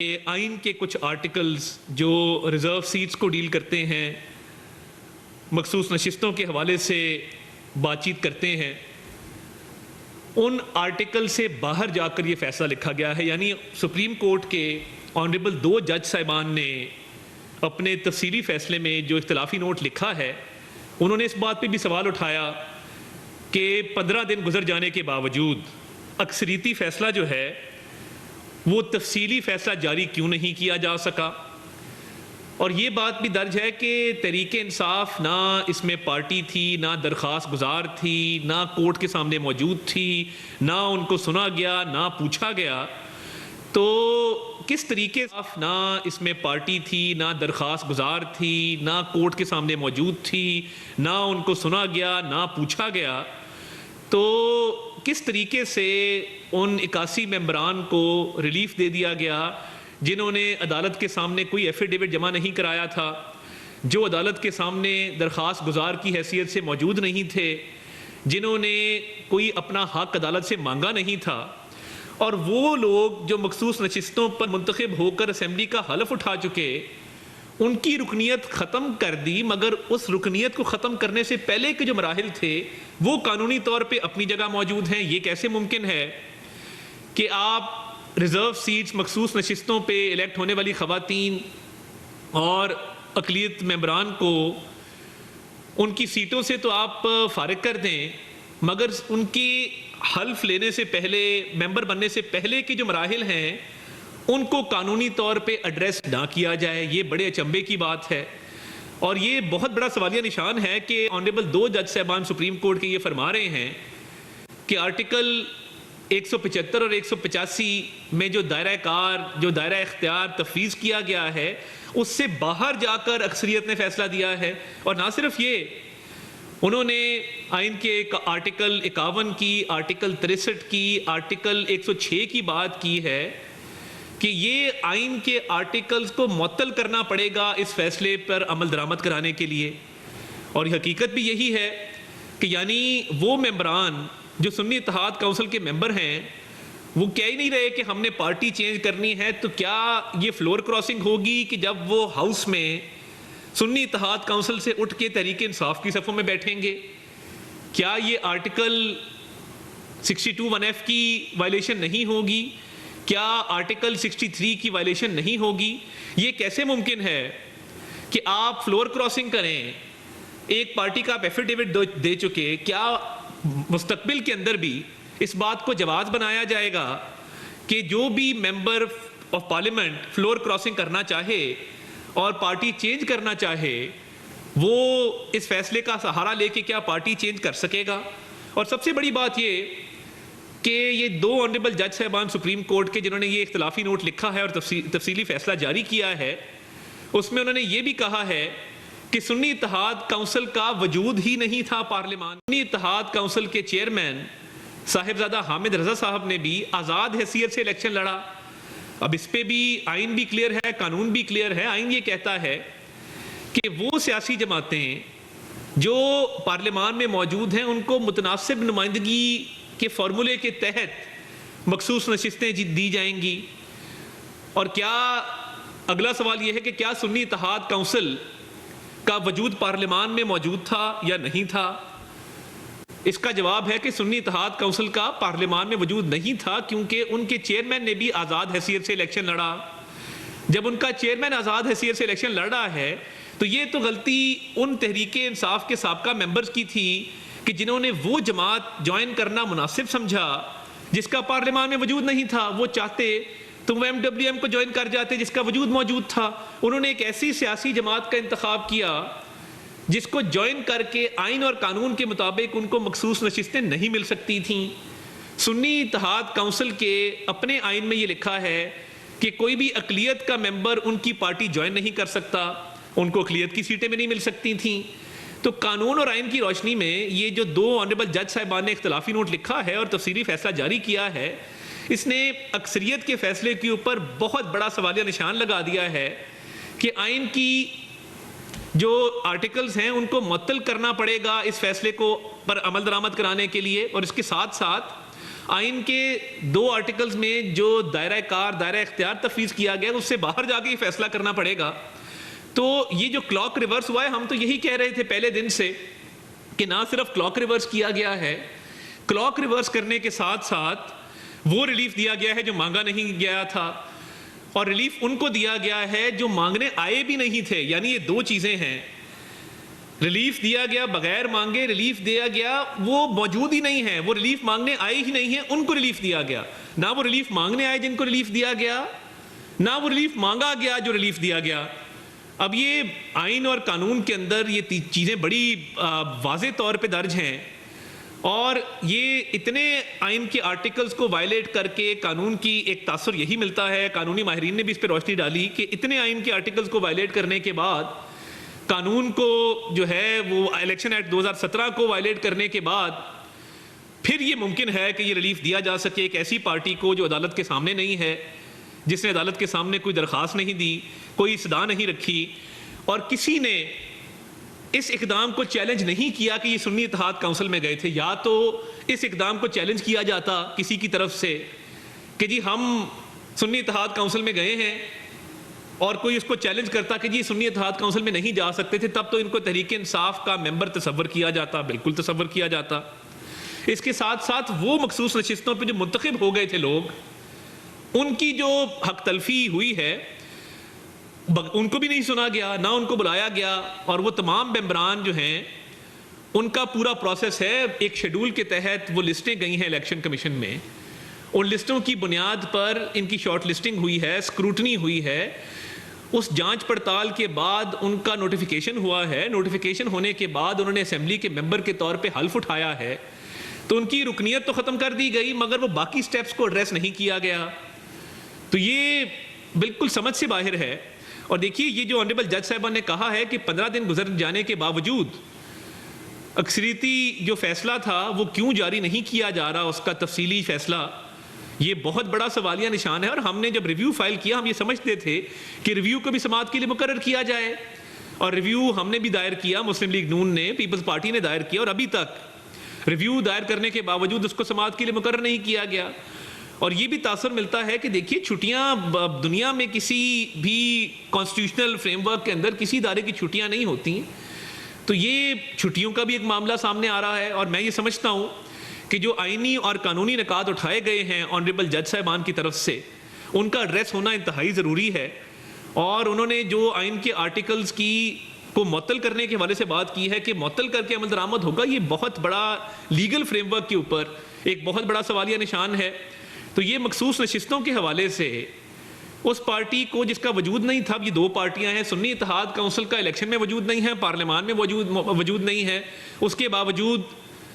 آئین کے کچھ آرٹیکلز جو ریزرو سیٹس کو ڈیل کرتے ہیں، مخصوص نشستوں کے حوالے سے بات چیت کرتے ہیں، ان آرٹیکل سے باہر جا کر یہ فیصلہ لکھا گیا ہے۔ یعنی سپریم کورٹ کے آنریبل 2 جج صاحبان نے اپنے تفصیلی فیصلے میں جو اختلافی نوٹ لکھا ہے، انہوں نے اس بات پہ بھی سوال اٹھایا کہ 15 دن گزر جانے کے باوجود اکثریتی فیصلہ جو ہے وہ تفصیلی فیصلہ جاری کیوں نہیں کیا جا سکا۔ اور یہ بات بھی درج ہے کہ تحریک انصاف نہ اس میں پارٹی تھی، نہ درخواست گزار تھی، نہ کورٹ کے سامنے موجود تھی، نہ ان کو سنا گیا، نہ پوچھا گیا۔ تو کس طریقے سے نہ اس میں پارٹی تھی، نہ درخواست گزار تھی، نہ کورٹ کے سامنے موجود تھی، نہ ان کو سنا گیا، نہ پوچھا گیا، تو کس طریقے سے ان 81 ممبران کو ریلیف دے دیا گیا جنہوں نے عدالت کے سامنے کوئی ایفیڈیوٹ جمع نہیں کرایا تھا، جو عدالت کے سامنے درخواست گزار کی حیثیت سے موجود نہیں تھے، جنہوں نے کوئی اپنا حق عدالت سے مانگا نہیں تھا، اور وہ لوگ جو مخصوص نشستوں پر منتخب ہو کر اسمبلی کا حلف اٹھا چکے، ان کی رکنیت ختم کر دی، مگر اس رکنیت کو ختم کرنے سے پہلے کے جو مراحل تھے وہ قانونی طور پہ اپنی جگہ موجود ہیں۔ یہ کیسے ممکن ہے کہ آپ ریزرو سیٹس، مخصوص نشستوں پہ الیکٹ ہونے والی خواتین اور اقلیت ممبران کو ان کی سیٹوں سے تو آپ فارغ کر دیں، مگر ان کی حلف لینے سے پہلے، ممبر بننے سے پہلے کے جو مراحل ہیں ان کو قانونی طور پہ ایڈریس نہ کیا جائے؟ یہ بڑے اچنبے کی بات ہے، اور یہ بہت بڑا سوالیہ نشان ہے کہ آنریبل 2 جج صاحبان سپریم کورٹ کے یہ فرما رہے ہیں کہ آرٹیکل 175 اور 185 میں جو دائرہ کار، جو دائرہ اختیار تفویض کیا گیا ہے، اس سے باہر جا کر اکثریت نے فیصلہ دیا ہے۔ اور نہ صرف یہ، انہوں نے آئین کے آرٹیکل 51 کی، آرٹیکل 63 کی، آرٹیکل 106 کی بات کی ہے کہ یہ آئین کے آرٹیکلز کو معطل کرنا پڑے گا اس فیصلے پر عمل درآمد کرانے کے لیے۔ اور حقیقت بھی یہی ہے کہ یعنی وہ ممبران جو سنی اتحاد کونسل کے ممبر ہیں، وہ کہہ ہی نہیں رہے کہ ہم نے پارٹی چینج کرنی ہے، تو کیا یہ فلور کراسنگ ہوگی کہ جب وہ ہاؤس میں سنی اتحاد کونسل سے اٹھ کے تحریک انصاف کی صفوں میں بیٹھیں گے؟ کیا یہ آرٹیکل 62(1)(f) کی وائلیشن نہیں ہوگی؟ کیا آرٹیکل 63 کی وائلیشن نہیں ہوگی؟ یہ کیسے ممکن ہے کہ آپ فلور کراسنگ کریں، ایک پارٹی کا آپ ایفیڈیوٹ دے چکے، کیا مستقبل کے اندر بھی اس بات کو جواز بنایا جائے گا کہ جو بھی member of parliament floor crossing کرنا چاہے اور پارٹی چینج کرنا چاہے، وہ اس فیصلے کا سہارا لے کے کیا پارٹی چینج کر سکے گا؟ اور سب سے بڑی بات یہ کہ یہ 2 آنریبل جج صاحبان سپریم کورٹ کے جنہوں نے یہ اختلافی نوٹ لکھا ہے اور تفصیلی فیصلہ جاری کیا ہے، اس میں انہوں نے یہ بھی کہا ہے کہ سنی اتحاد کونسل کا وجود ہی نہیں تھا پارلیمان۔ سنی اتحاد کونسل کے چیئرمین صاحبزادہ حامد رضا صاحب نے بھی آزاد حیثیت سے الیکشن لڑا۔ اب اس پہ بھی آئین بھی کلیئر ہے، قانون بھی کلیئر ہے۔ آئین یہ کہتا ہے کہ وہ سیاسی جماعتیں جو پارلیمان میں موجود ہیں ان کو متناسب نمائندگی کے فارمولے کے تحت مخصوص نشستیں دی جائیں گی۔ اور کیا اگلا سوال یہ ہے کہ کیا سنی اتحاد کونسل کا وجود پارلیمان میں موجود تھا یا نہیں تھا؟ اس کا جواب ہے کہ سنی اتحاد کونسل کا پارلیمان میں وجود نہیں تھا، کیونکہ ان کے چیئرمین نے بھی آزاد حیثیت سے الیکشن لڑا۔ جب ان کا چیئرمین آزاد حیثیت سے الیکشن لڑ رہا ہے تو یہ تو غلطی ان تحریک انصاف کے سابقہ ممبرز کی تھی کہ جنہوں نے وہ جماعت جوائن کرنا مناسب سمجھا جس کا پارلیمان میں وجود نہیں تھا۔ وہ چاہتے تو وہ MWM کو جوائن کر جاتے جس کا وجود موجود تھا۔ انہوں نے ایک ایسی سیاسی جماعت کا انتخاب کیا جس کو جوائن کر کے آئین اور قانون کے مطابق ان کو مخصوص نشستیں نہیں مل سکتی تھیں۔ سنی اتحاد کونسل کے اپنے آئین میں یہ لکھا ہے کہ کوئی بھی اقلیت کا ممبر ان کی پارٹی جوائن نہیں کر سکتا، ان کو اقلیت کی سیٹیں بھی نہیں مل سکتی تھیں۔ تو قانون اور آئین کی روشنی میں یہ جو 2 آنریبل جج صاحبان نے اختلافی نوٹ لکھا ہے اور تفصیلی فیصلہ جاری کیا ہے، اس نے اکثریت کے فیصلے کے اوپر بہت بڑا سوالیہ نشان لگا دیا ہے کہ آئین کی جو آرٹیکلز ہیں ان کو معطل کرنا پڑے گا اس فیصلے کو پر عمل درآمد کرانے کے لیے، اور اس کے ساتھ ساتھ آئین کے 2 آرٹیکلز میں جو دائرہ کار دائرہ اختیار تفویض کیا گیا اس سے باہر جا کے یہ فیصلہ کرنا پڑے گا. تو یہ جو کلاک ریورس ہوا ہے, ہم تو یہی کہہ رہے تھے پہلے دن سے کہ نہ صرف کلاک ریورس کیا گیا ہے, کلاک ریورس کرنے کے ساتھ ساتھ وہ ریلیف دیا گیا ہے جو مانگا نہیں گیا تھا, اور ریلیف ان کو دیا گیا ہے جو مانگنے آئے بھی نہیں تھے. یعنی یہ 2 چیزیں ہیں, ریلیف دیا گیا بغیر مانگے, ریلیف دیا گیا وہ موجود ہی نہیں ہے, وہ ریلیف مانگنے آئے ہی نہیں ہیں, ان کو ریلیف دیا گیا. نہ وہ ریلیف مانگنے آئے جن کو ریلیف دیا گیا, نہ وہ ریلیف مانگا گیا جو ریلیف دیا گیا. اب یہ آئین اور قانون کے اندر یہ چیزیں بڑی واضح طور پہ درج ہیں, اور یہ اتنے آئین کے آرٹیکلز کو وائلیٹ کر کے قانون کی ایک تاثر یہی ملتا ہے, قانونی ماہرین نے بھی اس پہ روشنی ڈالی کہ اتنے آئین کے آرٹیکلز کو وائلیٹ کرنے کے بعد, قانون کو جو ہے وہ الیکشن ایکٹ 2017 کو وائلیٹ کرنے کے بعد پھر یہ ممکن ہے کہ یہ ریلیف دیا جا سکے ایک ایسی پارٹی کو جو عدالت کے سامنے نہیں ہے, جس نے عدالت کے سامنے کوئی درخواست نہیں دی, کوئی صدا نہیں رکھی, اور کسی نے اس اقدام کو چیلنج نہیں کیا کہ یہ سنی اتحاد کونسل میں گئے تھے. یا تو اس اقدام کو چیلنج کیا جاتا کسی کی طرف سے کہ جی ہم سنی اتحاد کونسل میں گئے ہیں, اور کوئی اس کو چیلنج کرتا کہ جی سنی اتحاد کونسل میں نہیں جا سکتے تھے, تب تو ان کو تحریک انصاف کا ممبر تصور کیا جاتا, بالکل تصور کیا جاتا. اس کے ساتھ ساتھ وہ مخصوص نشستوں پہ جو منتخب ہو گئے تھے لوگ, ان کی جو حق تلفی ہوئی ہے ان کو بھی نہیں سنا گیا, نہ ان کو بلایا گیا, اور وہ تمام ممبران جو ہیں ان کا پورا پروسیس ہے, ایک شیڈول کے تحت وہ لسٹیں گئی ہیں الیکشن کمیشن میں, ان لسٹوں کی بنیاد پر ان کی شارٹ لسٹنگ ہوئی ہے, اسکروٹنی ہوئی ہے, اس جانچ پڑتال کے بعد ان کا نوٹیفیکیشن ہوا ہے, نوٹیفیکیشن ہونے کے بعد انہوں نے اسمبلی کے ممبر کے طور پہ حلف اٹھایا ہے, تو ان کی رکنیت تو ختم کر دی گئی مگر وہ باقی سٹیپس کو ایڈریس نہیں کیا گیا. تو یہ بالکل سمجھ سے باہر ہے. اور دیکھیے یہ جو آنریبل جج صاحبہ نے کہا ہے کہ 15 دن گزر جانے کے باوجود اکثریتی جو فیصلہ تھا وہ کیوں جاری نہیں کیا جا رہا, اس کا تفصیلی فیصلہ, یہ بہت بڑا سوالیہ نشان ہے. اور ہم نے جب ریویو فائل کیا ہم یہ سمجھتے تھے کہ ریویو کو بھی سماعت کے لیے مقرر کیا جائے, اور ریویو ہم نے بھی دائر کیا, مسلم لیگ نون نے, پیپلز پارٹی نے دائر کیا, اور ابھی تک ریویو دائر کرنے کے باوجود اس کو سماعت کے لیے مقرر نہیں کیا گیا. اور یہ بھی تاثر ملتا ہے کہ دیکھیے چھٹیاں دنیا میں کسی بھی کانسٹیٹیوشنل فریم ورک کے اندر کسی ادارے کی چھٹیاں نہیں ہوتی, تو یہ چھٹیوں کا بھی ایک معاملہ سامنے آ رہا ہے. اور میں یہ سمجھتا ہوں کہ جو آئینی اور قانونی نکات اٹھائے گئے ہیں آنریبل جج صاحبان کی طرف سے, ان کا ایڈریس ہونا انتہائی ضروری ہے. اور انہوں نے جو آئین کے آرٹیکلز کو معطل کرنے کے حوالے سے بات کی ہے کہ معطل کر کے عمل درآمد ہوگا, یہ بہت بڑا لیگل فریم ورک کے اوپر ایک بہت بڑا سوالیہ نشان ہے. تو یہ مخصوص نشستوں کے حوالے سے اس پارٹی کو جس کا وجود نہیں تھا, یہ 2 پارٹیاں ہیں, سنی اتحاد کونسل کا الیکشن میں وجود نہیں ہے, پارلیمان میں وجود نہیں ہے, اس کے باوجود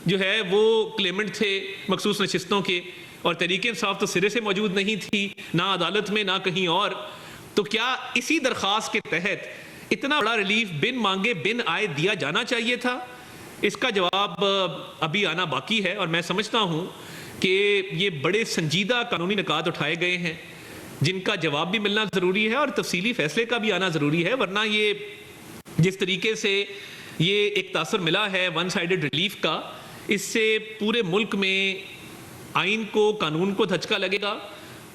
جو ہے وہ کلیمنٹ تھے مخصوص نشستوں کے, اور تحریک انصاف تو سرے سے موجود نہیں تھی, نہ عدالت میں نہ کہیں اور. تو کیا اسی درخواست کے تحت اتنا بڑا ریلیف بن مانگے بن آئے دیا جانا چاہیے تھا؟ اس کا جواب ابھی آنا باقی ہے. اور میں سمجھتا ہوں کہ یہ بڑے سنجیدہ قانونی نکات اٹھائے گئے ہیں جن کا جواب بھی ملنا ضروری ہے اور تفصیلی فیصلے کا بھی آنا ضروری ہے. ورنہ یہ جس طریقے سے یہ ایک تاثر ملا ہے ون سائیڈڈ ریلیف کا, اس سے پورے ملک میں آئین کو, قانون کو دھچکا لگے گا,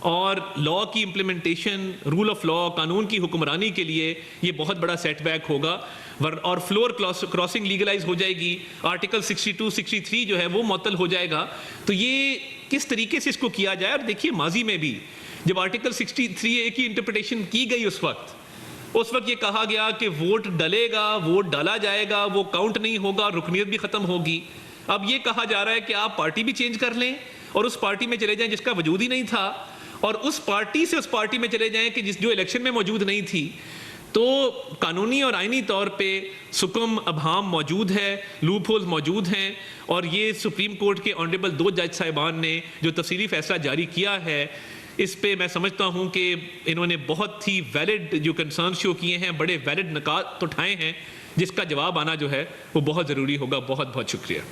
اور لا کی امپلیمنٹیشن, رول آف لا, قانون کی حکمرانی کے لیے یہ بہت بڑا سیٹ بیک ہوگا. اور فلور کراسنگ لیگلائز ہو جائے گی, آرٹیکل 62, 63 جو ہے وہ معطل ہو جائے گا. تو یہ کس طریقے سے اس کو کیا جائے. اور دیکھیے ماضی میں بھی جب آرٹیکل 63A کی انٹرپریٹیشن کی گئی اس وقت یہ کہا گیا کہ ووٹ ڈلے گا, ووٹ ڈالا جائے گا, وہ کاؤنٹ نہیں ہوگا, رکنیت بھی ختم ہوگی. اب یہ کہا جا رہا ہے کہ آپ پارٹی بھی چینج کر لیں اور اس پارٹی میں چلے جائیں جس کا وجود ہی نہیں تھا, اور اس پارٹی سے اس پارٹی میں چلے جائیں کہ جو الیکشن میں موجود نہیں تھی. تو قانونی اور آئینی طور پہ سکم ابہام موجود ہے, لوپ ہولز موجود ہیں, اور یہ سپریم کورٹ کے آنریبل 2 جج صاحبان نے جو تفصیلی فیصلہ جاری کیا ہے, اس پہ میں سمجھتا ہوں کہ انہوں نے بہت ہی ویلڈ جو کنسرن شو کیے ہیں, بڑے ویلڈ نکات اٹھائے ہیں, جس کا جواب آنا جو ہے وہ بہت ضروری ہوگا. بہت بہت شکریہ.